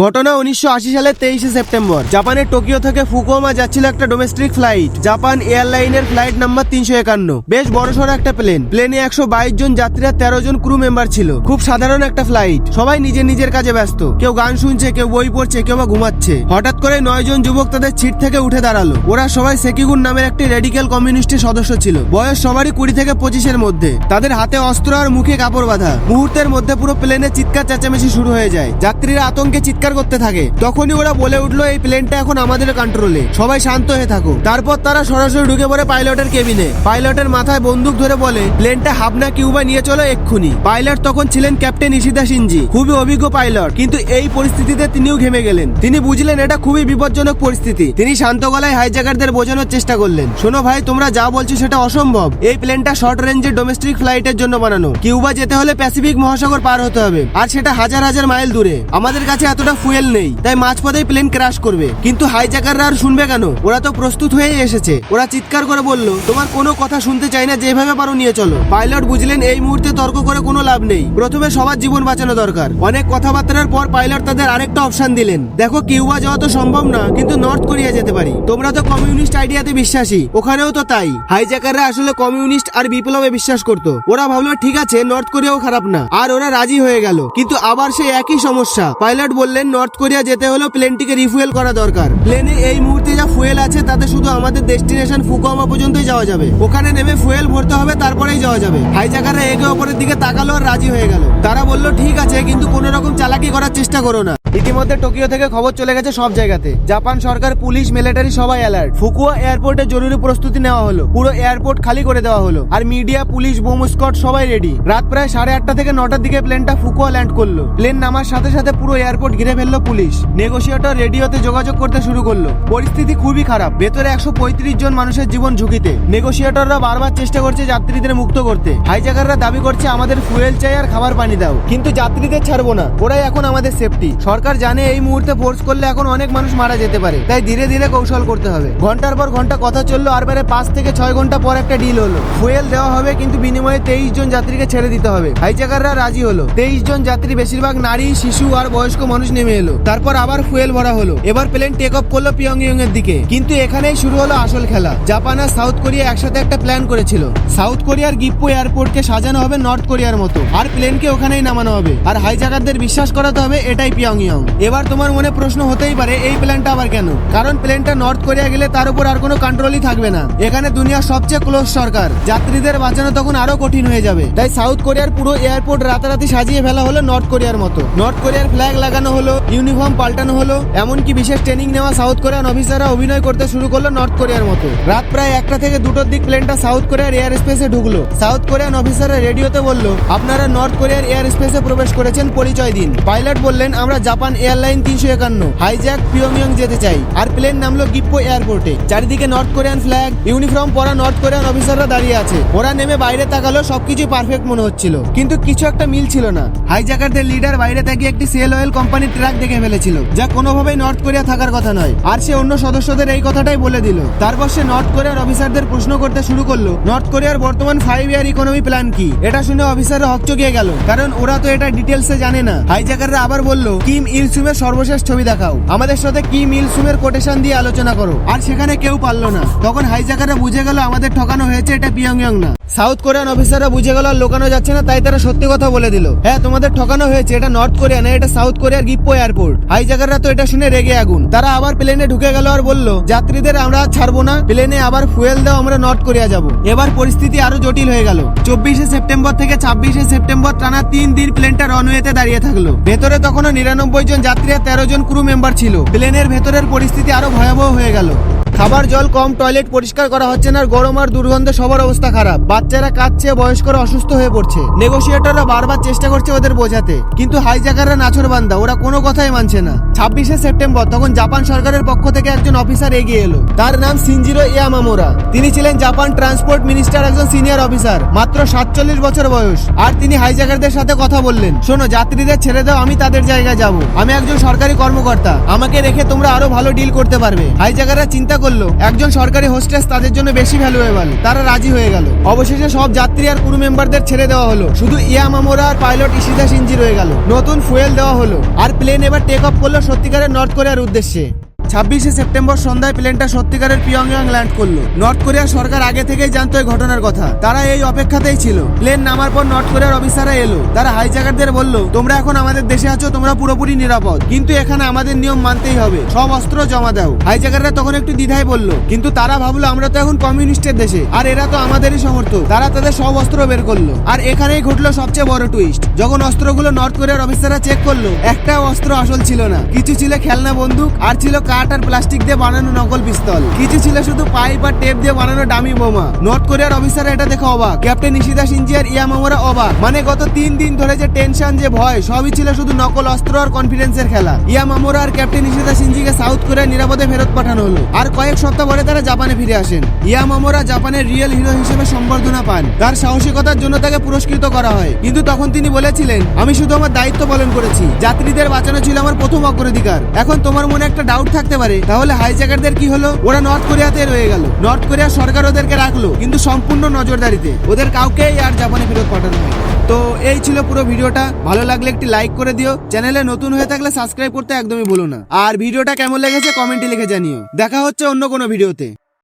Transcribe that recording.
ঘটনা 1980 সালের 23শে সেপ্টেম্বর জাপানের টোকিও থেকে ফুকুওমা যাচ্ছিল একটা ডোমেস্টিক ফ্লাইট। জাপান এয়ারলাইনের ফ্লাইট নাম্বার 351। বেশ বড়সড় একটা প্লেনে 122 জন যাত্রীরা 13 জন ক্রু মেম্বার ছিল। খুব সাধারণ একটা ফ্লাইট, সবাই নিজের নিজের কাজে ব্যস্ত, কেউ গান শুনছে, কেউ বই পড়ছে, কেউ বা ঘুমাচ্ছে। হঠাৎ করে 9 জন যুবক তাদের সিট থেকে উঠে দাঁড়ালো। ওরা সবাই সেকিগুন নামের একটি রেডিক্যাল কমিউনিস্টের সদস্য ছিল। বয়স সবারই 20 থেকে 25-এর মধ্যে। তাদের হাতে অস্ত্র আর মুখে কাপড় বাঁধা। মুহূর্তের মধ্যে পুরো প্লেনে চিৎকার চেঁচামেচি শুরু হয়ে যায়। যাত্রীরা আতঙ্কে চিৎকার করতে থাকে। তখনই ওরা বলে উঠলো, এই প্লেনটা এখন আমাদের কন্ট্রোলে, সবাই শান্ত হয়ে থাকো। তারপর তারা সরাসরি ঢুকে পড়ে পাইলটের কেবিনে। পাইলটের মাথায় বন্দুক ধরে বলে, প্লেনটা হাবনা কিউবা নিয়ে চলো এক্ষুনি। পাইলট তখন ছিলেন ক্যাপ্টেন ইশিদা শিনজি, খুবই অভিজ্ঞ পাইলট। কিন্তু এই পরিস্থিতিতে তিনিও ঘেমে গেলেন। তিনি বুঝলেন এটা খুবই বিপজ্জনক পরিস্থিতি। তিনি শান্ত গলায় হাইজ্যাকারদের বোঝানোর চেষ্টা করলেন, শোনো ভাই, তোমরা যা বলছো সেটা অসম্ভব। এই প্লেনটা শর্ট রেঞ্জের ডোমেস্টিক ফ্লাইটের জন্য বানানো। কিউবা যেতে হলে প্যাসিফিক মহাসাগর পার হতে হবে, আর সেটা হাজার হাজার মাইল দূরে। আমাদের কাছে এতটা ফুয়েল নেই, তাই মাঝপথেই প্লেন ক্র্যাশ করবে। কিন্তু হাইজ্যাকাররা আর শুনবে কেন? ওরা তো প্রস্তুত হয়ে এসেছে। ওরা চিৎকার করে বলল, তোমার কোনো কথা শুনতে চাই না, যেভাবে পারো নিয়ে চলো। পাইলট বুঝলেন এই মুহূর্তে তর্ক করে কোনো লাভ নেই, প্রথমে সবার জীবন বাঁচানো দরকার। অনেক কথাবার্তার পর পাইলট তাদের আরেকটা অপশন দিলেন, দেখো কিউবা যাওয়া তো সম্ভব না, কিন্তু নর্থ কোরিয়া যেতে পারি। তোমরা তো কমিউনিস্ট আইডিয়াতে বিশ্বাসী, ওখানেও তো তাই। হাইজ্যাকাররা আসলে কমিউনিস্ট আর বিপ্লবে বিশ্বাস করতো। ওরা ভাবলো ঠিক আছে, নর্থ কোরিয়াও খারাপ না, আর ওরা রাজি হয়ে গেল। কিন্তু আবার সেই একই সমস্যা। পাইলট বললেন, নর্থ কোরিয়া যেতে হলো প্লেনটিকে রিফুয়েল করা দরকার। প্লেনে এই মুহূর্তে যা ফুয়েল আছে তাতে শুধু আমাদের ডেস্টিনেশন ফুকুওমা পর্যন্তই যাওয়া যাবে। ওখানে নেমে ফুয়েল ভরতে হবে, তারপরেই যাওয়া যাবে। হাইজ্যাকাররা একে অপরের দিকে তাকালো আর রাজি হয়ে গেল। তারা বলল, ঠিক আছে, কিন্তু কোনো রকম চালাকি করার চেষ্টা করো না। ইতিমধ্যে টোকিও থেকে খবর চলে গেছে সব জায়গাতে। জাপান সরকার, পুলিশ, মিলিটারি সবাই অ্যালার্ট। ফুকুওয়া এয়ারপোর্টে জরুরি প্রস্তুতি নেওয়া হলো। পুরো এয়ারপোর্ট খালি করে দেওয়া হলো, আর মিডিয়া, পুলিশ, বোম স্কোয়াড সবাই রেডি। রাত প্রায় 8:30 থেকে 9টার দিকে প্লেনটা ফুকুওয়া ল্যান্ড করলো। প্লেন নামার সাথে সাথে পুরো এয়ারপোর্ট ঘিরে ফেললো পুলিশ। নেগোসিয়েটর রেডিওতে যোগাযোগ করতে শুরু করলো। পরিস্থিতি খুবই খারাপ, ভেতরে 135 জন মানুষের জীবন ঝুঁকিতে। নেগোসিয়েটররা বারবার চেষ্টা করছে যাত্রীদের মুক্ত করতে। হাইজ্যাকাররা দাবি করছে, আমাদের ফুয়েল চাই আর খাবার পানি দাও, কিন্তু যাত্রীদের ছাড়বো না, ওরাই এখন আমাদের সেফটি। সরকার জানে এই মুহূর্তে ফোর্স করলে এখন অনেক মানুষ মারা যেতে পারে, তাই ধীরে ধীরে কৌশল করতে হবে। ঘন্টার পর ঘন্টা কথা চললো, আর প্রায় 5 থেকে 6 ঘন্টা পর একটা ডিল হলো। ফুয়েল দেওয়া হবে, কিন্তু বিনিময়ে 23 জন যাত্রীকে ছেড়ে দিতে হবে। হাইজ্যাকাররা রাজি হলো। 23 জন যাত্রী, বেশিরভাগ নারী, শিশু আর বয়স্ক মানুষ নেমে এলো। তারপর আবার ফুয়েল ভরা হলো। এবার প্লেন টেক অফ করলো পিয়ংইয়ং এর দিকে। কিন্তু এখানেই শুরু হলো আসল খেলা। জাপান আর সাউথ কোরিয়া একসাথে একটা প্ল্যান করেছিল। সাউথ কোরিয়ার গিপ্পো এয়ারপোর্টকে সাজানো হবে নর্থ কোরিয়ার মতো, আর প্লেনকে ওখানেই নামানো হবে। আর হাইজ্যাকারদের বিশ্বাস করাতে হবে এটাই পিয়ংইয়ং। এবার তোমার মনে প্রশ্ন হতেই পারে, এই প্ল্যানটা আবার কেন? কারণ প্লেনটা নর্থ কোরিয়া গেলে তার উপর আর কোনো কন্ট্রোলই থাকবে না। এখানে দুনিয়ার সবচেয়ে ক্লোজ সরকার, যাত্রীদের বাঁচানো তখন আরো কঠিন হয়ে যাবে। তাই সাউথ কোরিয়ার পুরো এয়ারপোর্ট রাতারাতি সাজিয়ে ফেলা হলো নর্থ কোরিয়ার মতো। নর্থ কোরিয়ার ফ্ল্যাগ লাগানো হলো, ইউনিফর্ম পাল্টানো হলো, এমনকি বিশেষ ট্রেনিং নেওয়া সাউথ কোরিয়ান অফিসাররা অভিনয় করতে শুরু করলো নর্থ কোরিয়ার মতো। রাত প্রায় 1টা থেকে 2টোর দিক প্লেনটা সাউথ কোরিয়ার এয়ার স্পেসে ঢুকলো। সাউথ কোরিয়ান অফিসাররা রেডিওতে বলল, আপনারা নর্থ কোরিয়ার এয়ার স্পেসে প্রবেশ করেছেন, পরিচয় দিন। পাইলট বললেন, আমরা জাপান এয়ারলাইন 351 হাইজ্যাক পিয়ংইয়ং যেতে চাই। আর প্লেন নামলো গিপ্পো এয়ারপোর্টে। চারিদিকে নর্থ কোরিয়ান ফ্ল্যাগ, ইউনিফর্ম পরা নর্থ কোরিয়ান অফিসাররা দাঁড়িয়ে আছে। ওরা নেমে বাইরে তাকালো, সবকিছু পারফেক্ট মনে হচ্ছিল, কিন্তু কিছু একটা মিল ছিল না। হাইজ্যাকারদের লিডার বাইরে তাকিয়ে একটি সেল অয়েল কোম্পানির ট্রাক দেখে ফেলেছিল, যা কোনোভাবেই নর্থ কোরিয়া থাকার কথা নয়। আর সে অন্য সদস্যদের এই কথাটাই বলে দিল। তারপর সে নর্থ কোরিয়ার অফিসারদের প্রশ্ন করতে শুরু করলো, নর্থ কোরিয়ার বর্তমান 5 ইয়ার ইকোনমি প্ল্যান কি? এটা শুনে অফিসাররা হকচকিয়ে গেল, কারণ ওরা তো এটা ডিটেলসে জানে না। হাইজ্যাকাররা আবার বলল, কিম ইল সুমের সর্বশেষ ছবি দেখাও, আমাদের সাথে কিম ইল সুমের কোটেশন দিয়ে আলোচনা করো। আর সেখানে কেউ পারলো না। তখন হাইজ্যাকাররা বুঝে গেল আমাদের ঠকানো হয়েছে, এটা পিয়ংইয়ং না। সাউথ কোরিয়ান অফিসাররা বুঝে গেল আর লোকানো যাচ্ছে না, তাই তারা সত্যি কথা বলে দিল, হ্যাঁ, তোমাদের ঠকানো হয়েছে, এটা নর্থ কোরিয়া না, এটা সাউথ কোরিয়ার গিপ্পো এয়ারপোর্ট। হাইজ্যাকাররা তো এটা শুনে রেগে আগুন। তারা আবার প্লেনে ঢুকে গেল আর বলল, যাত্রীদের আমরা ছাড়বো না, প্লেনে আবার ফুয়েল দাও, আমরা নর্থ কোরিয়া যাব। এবার পরিস্থিতি আরো জটিল হয়ে গেল। 24শে সেপ্টেম্বর থেকে 26শে সেপ্টেম্বর টানা 3 দিন প্লেনটা রানওয়েতে দাঁড়িয়ে থাকলো। ভেতরে তখনও 99 জন যাত্রী আর 13 জন ক্রু মেম্বার ছিল। প্লেনের ভেতরের পরিস্থিতি আরো ভয়াবহ হয়ে গেল। খাবার, জল কম, টয়লেট পরিষ্কার করা হচ্ছে না, আর গরম আর দুর্গন্ধে সবার অবস্থা খারাপ। বাচ্চারা কাঁদছে, বয়স্করা অসুস্থ হয়ে পড়ছে। নেগোসিয়েটররা বারবার চেষ্টা করছে ওদের বোঝাতে, কিন্তু হাইজ্যাকাররা নাছোড়বান্দা, ওরা কোনো কথাই মানছে না। 26শে সেপ্টেম্বর তখন জাপান সরকারের পক্ষ থেকে একজন অফিসার এগিয়ে এলো। তার নাম শিনজিরো ইয়ামামুরা। তিনি ছিলেন জাপান ট্রান্সপোর্ট মিনিস্টার, একজন সিনিয়র অফিসার, মাত্র 47 বছর বয়স। আর তিনি হাইজ্যাকারদের সাথে কথা বললেন, শোনো, যাত্রীদের ছেড়ে দাও, আমি তাদের জায়গায় যাব। আমি একজন সরকারি কর্মকর্তা, আমাকে রেখে তোমরা আরো ভালো ডিল করতে পারবে। হাইজ্যাকাররা চিন্তা করলো একজন সরকারি হোস্টেস তাদের জন্য বেশি ভ্যালুয়েবল। তারা রাজি হয়ে গেল। অবশেষে সব যাত্রী আর ক্রু মেম্বারদের ছেড়ে দেওয়া হলো, শুধু ইয়ামামোরা আর পাইলট ইশিদা শিনজি রয়ে গেল। নতুন ফুয়েল দেওয়া হলো আর প্লেন এবার টেক অফ করলো সত্যিকারের নর্থ কোরিয়ার উদ্দেশ্যে। 26শে সেপ্টেম্বর সন্ধ্যায় প্লেনটা সত্যিকারের পিয়ংইয়ং ল্যান্ড করলো। নর্থ কোরিয়ার সরকার আগে থেকেই জানতো এই ঘটনার কথা, তারা এই অপেক্ষাতেই ছিল। প্লেন নামার পর নর্থ কোরিয়ার অফিসাররা এলো, তারা হাইজ্যাকারদের বলল, তোমরা এখন আমাদের দেশে আছো, তোমরা পুরোপুরি নিরাপদ, কিন্তু এখানে আমাদের নিয়ম মানতেই হবে, সব অস্ত্র জমা দাও। হাইজ্যাকাররা তখন একটু দ্বিধায় বলল, কিন্তু তারা ভাবলো আমরা তো এখন কমিউনিস্টের দেশে আর এরা তো আমাদেরই সমর্থক। তারা তাদের সব অস্ত্র বের করলো আর এখানেই ঘটলো সবচেয়ে বড় টুইস্ট। যখন অস্ত্রগুলো নর্থ কোরিয়ার অফিসাররা চেক করলো, একটাও অস্ত্র আসল ছিল না। কিছু ছিল খেলনা বন্দুক, আর ছিল কাঠ আর প্লাস্টিক দিয়ে বানানো নকল পিস্তল, কিছু ছিল শুধু পাইপ আর টেপ দিয়ে বানানো ডামি বোমা। নর্থ কোরিয়ার অফিসাররা এটা দেখে অবাক, ক্যাপ্টেন ইশিদা শিনজি আর ইয়ামামোরা অবাক। মানে গত 3 দিন ধরে যে টেনশন, যে ভয়, সবই ছিল শুধু নকল অস্ত্র আর কনফিডেন্সের খেলা। ইয়ামামোরা আর ক্যাপ্টেন ইশিদা শিনজিকে সাউথ কোরিয়া নিরাপদে ফেরত পাঠানো হলো আর কয়েক সপ্তাহ পরে তারা জাপানে ফিরে আসেন। ইয়ামামোরা জাপানের রিয়েল হিরো হিসেবে সম্বর্ধনা পান, তার সাহসিকতার জন্য তাকে পুরস্কৃত করা হয়। কিন্তু তখন তিনি বলেছিলেন, আমি শুধু আমার দায়িত্ব পালন করেছি, যাত্রীদের বাঁচানো ছিল আমার প্রথম অগ্রাধিকার। এখন তোমার মনে একটা ডাউট থাকতে পারে, তাহলে হাইজ্যাকারদের কি হলো? ওরা নর্থ কোরিয়াতে রয়ে গেল। নর্থ কোরিয়ার সরকার ওদেরকে রাখলো, কিন্তু সম্পূর্ণ নজরদারিতে। ওদের কাউকেই আর জাপানে ফেরত পাঠানো হয়। তো এই ছিল পুরো ভিডিওটা। ভালো লাগলে একটি লাইক করে দিও, চ্যানেলে নতুন হয়ে থাকলে সাবস্ক্রাইব করতে একদমই ভুলো না। আর ভিডিওটা কেমন লেগেছে কমেন্টে লিখে জানিও। দেখা হচ্ছে অন্য কোনো ভিডিওতে।